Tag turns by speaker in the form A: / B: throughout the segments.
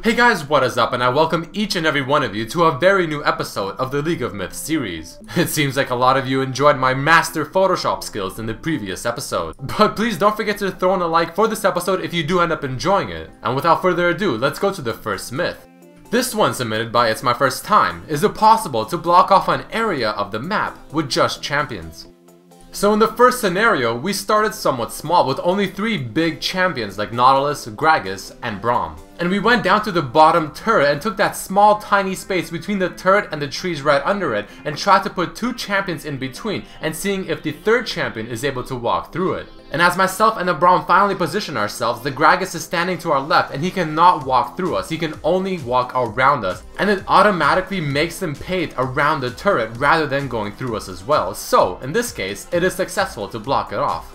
A: Hey guys, what is up, and I welcome each and every one of you to a very new episode of the League of Myths series. It seems like a lot of you enjoyed my master Photoshop skills in the previous episode, but please don't forget to throw in a like for this episode if you do end up enjoying it. And without further ado, let's go to the first myth. This one, submitted by It's My First Time. Is it possible to block off an area of the map with just champions? So in the first scenario, we started somewhat small with only 3 big champions like Nautilus, Gragas, and Braum. And we went down to the bottom turret and took that small tiny space between the turret and the trees right under it and tried to put 2 champions in between and seeing if the 3rd champion is able to walk through it. And as myself and the Braum finally position ourselves, the Gragas is standing to our left and he cannot walk through us, he can only walk around us, and it automatically makes him pave around the turret rather than going through us as well. So in this case, it is successful to block it off.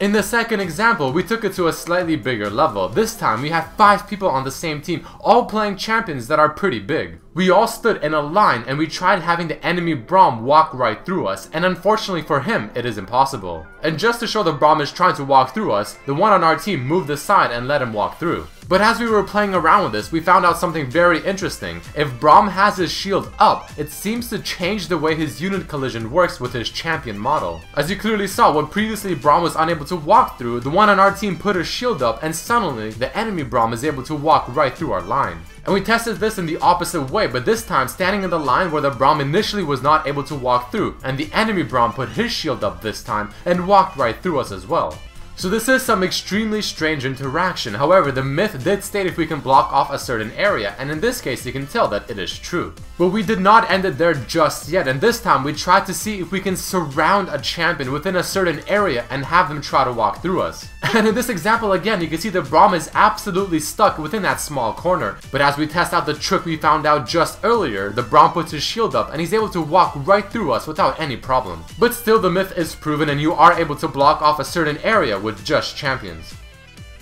A: In the second example, we took it to a slightly bigger level. This time we had 5 people on the same team, all playing champions that are pretty big. We all stood in a line and we tried having the enemy Braum walk right through us, and unfortunately for him, it is impossible. And just to show the Braum is trying to walk through us, the one on our team moved aside and let him walk through. But as we were playing around with this, we found out something very interesting. If Braum has his shield up, it seems to change the way his unit collision works with his champion model. As you clearly saw, what previously Braum was unable to walk through, the one on our team put his shield up and suddenly the enemy Braum is able to walk right through our line. And we tested this in the opposite way, but this time standing in the line where the Braum initially was not able to walk through, and the enemy Braum put his shield up this time and walked right through us as well. So this is some extremely strange interaction. However, the myth did state if we can block off a certain area, and in this case you can tell that it is true. But we did not end it there just yet, and this time we tried to see if we can surround a champion within a certain area and have them try to walk through us. And in this example again, you can see the Braum is absolutely stuck within that small corner. But as we test out the trick we found out just earlier, the Braum puts his shield up and he's able to walk right through us without any problem. But still, the myth is proven and you are able to block off a certain area with just champions.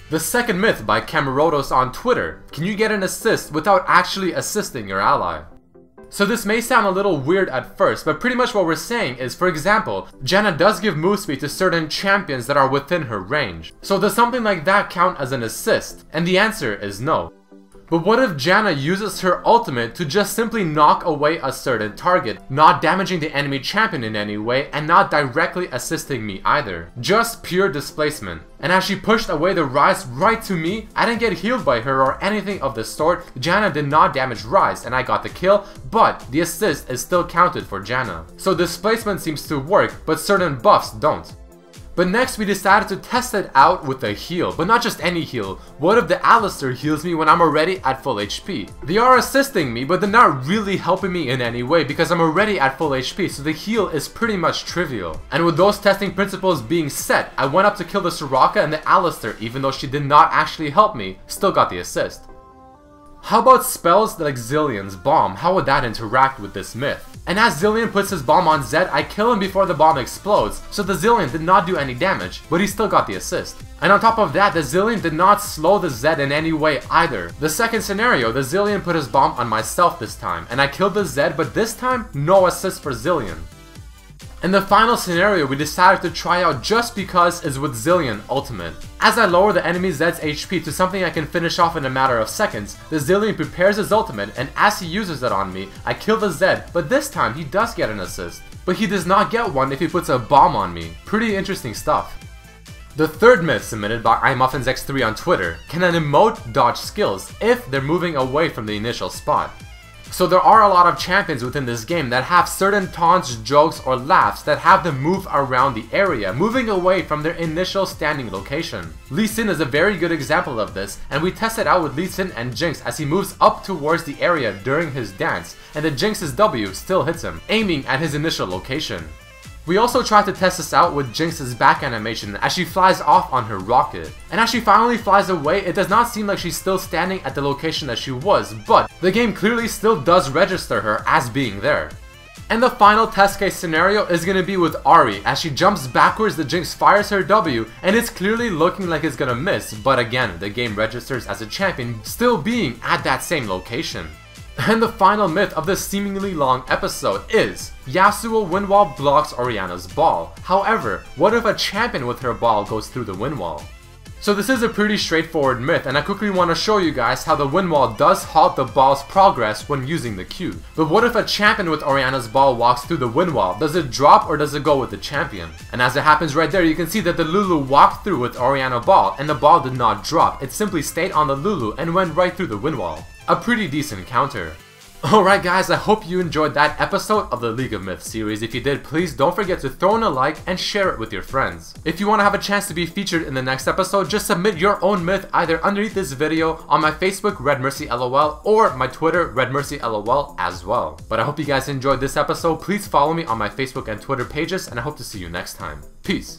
A: The second myth by Camarotos on Twitter. Can you get an assist without actually assisting your ally? So this may sound a little weird at first, but pretty much what we're saying is, for example, Janna does give move speed to certain champions that are within her range. So does something like that count as an assist? And the answer is no. But what if Janna uses her ultimate to just simply knock away a certain target, not damaging the enemy champion in any way and not directly assisting me either? Just pure displacement. And as she pushed away the Rise right to me, I didn't get healed by her or anything of the sort. Janna did not damage Rise and I got the kill, but the assist is still counted for Janna. So displacement seems to work, but certain buffs don't. But next we decided to test it out with a heal, but not just any heal. What if the Alistair heals me when I'm already at full HP? They are assisting me, but they're not really helping me in any way because I'm already at full HP, so the heal is pretty much trivial. And with those testing principles being set, I went up to kill the Soraka, and the Alistair, even though she did not actually help me, still got the assist. How about spells like Zilean's bomb? How would that interact with this myth? And as Zilean puts his bomb on Zed, I kill him before the bomb explodes, so the Zilean did not do any damage, but he still got the assist. And on top of that, the Zilean did not slow the Zed in any way either. The second scenario, the Zilean put his bomb on myself this time, and I killed the Zed, but this time, no assist for Zilean. And the final scenario we decided to try out just because is with Zilean Ultimate. As I lower the enemy Zed's HP to something I can finish off in a matter of seconds, the Zilean prepares his ultimate, and as he uses it on me, I kill the Zed, but this time he does get an assist. But he does not get one if he puts a bomb on me. Pretty interesting stuff. The third myth, submitted by iMuffinsX3 on Twitter. Can an emote dodge skills if they're moving away from the initial spot? So there are a lot of champions within this game that have certain taunts, jokes, or laughs that have them move around the area, moving away from their initial standing location. Lee Sin is a very good example of this, and we tested out with Lee Sin and Jinx as he moves up towards the area during his dance, and the Jinx's W still hits him, aiming at his initial location. We also tried to test this out with Jinx's back animation as she flies off on her rocket. And as she finally flies away, it does not seem like she's still standing at the location that she was, but the game clearly still does register her as being there. And the final test case scenario is going to be with Ahri. As she jumps backwards, the Jinx fires her W, and it's clearly looking like it's gonna miss, but again, the game registers as a champion still being at that same location. And the final myth of this seemingly long episode is Yasuo wind wall blocks Oriana's ball. However, what if a champion with her ball goes through the wind wall? So this is a pretty straightforward myth, and I quickly want to show you guys how the wind wall does halt the ball's progress when using the Q. But what if a champion with Oriana's ball walks through the wind wall? Does it drop or does it go with the champion? And as it happens right there, you can see that the Lulu walked through with Oriana ball, and the ball did not drop. It simply stayed on the Lulu and went right through the wind wall. A pretty decent counter. Alright guys, I hope you enjoyed that episode of the League of Myths series. If you did, please don't forget to throw in a like and share it with your friends. If you want to have a chance to be featured in the next episode, just submit your own myth either underneath this video on my Facebook Redmercy LOL or my Twitter Redmercy LOL as well. But I hope you guys enjoyed this episode. Please follow me on my Facebook and Twitter pages, and I hope to see you next time. Peace.